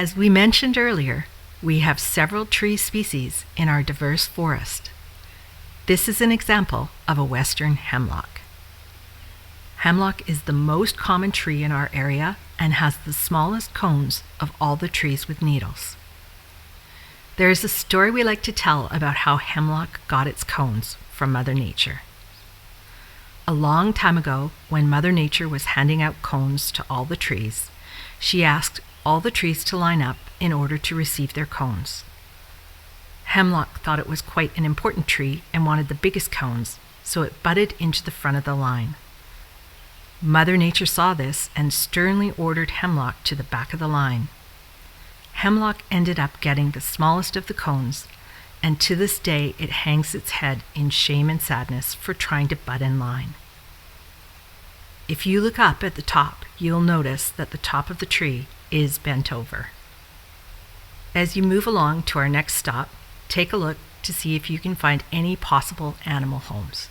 As we mentioned earlier, we have several tree species in our diverse forest. This is an example of a western hemlock. Hemlock is the most common tree in our area and has the smallest cones of all the trees with needles. There is a story we like to tell about how hemlock got its cones from Mother Nature. A long time ago, when Mother Nature was handing out cones to all the trees, she asked all the trees to line up in order to receive their cones. Hemlock thought it was quite an important tree and wanted the biggest cones, so it butted into the front of the line. Mother Nature saw this and sternly ordered Hemlock to the back of the line. Hemlock ended up getting the smallest of the cones, and to this day it hangs its head in shame and sadness for trying to butt in line. If you look up at the top, you'll notice that the top of the tree is bent over. As you move along to our next stop, take a look to see if you can find any possible animal homes.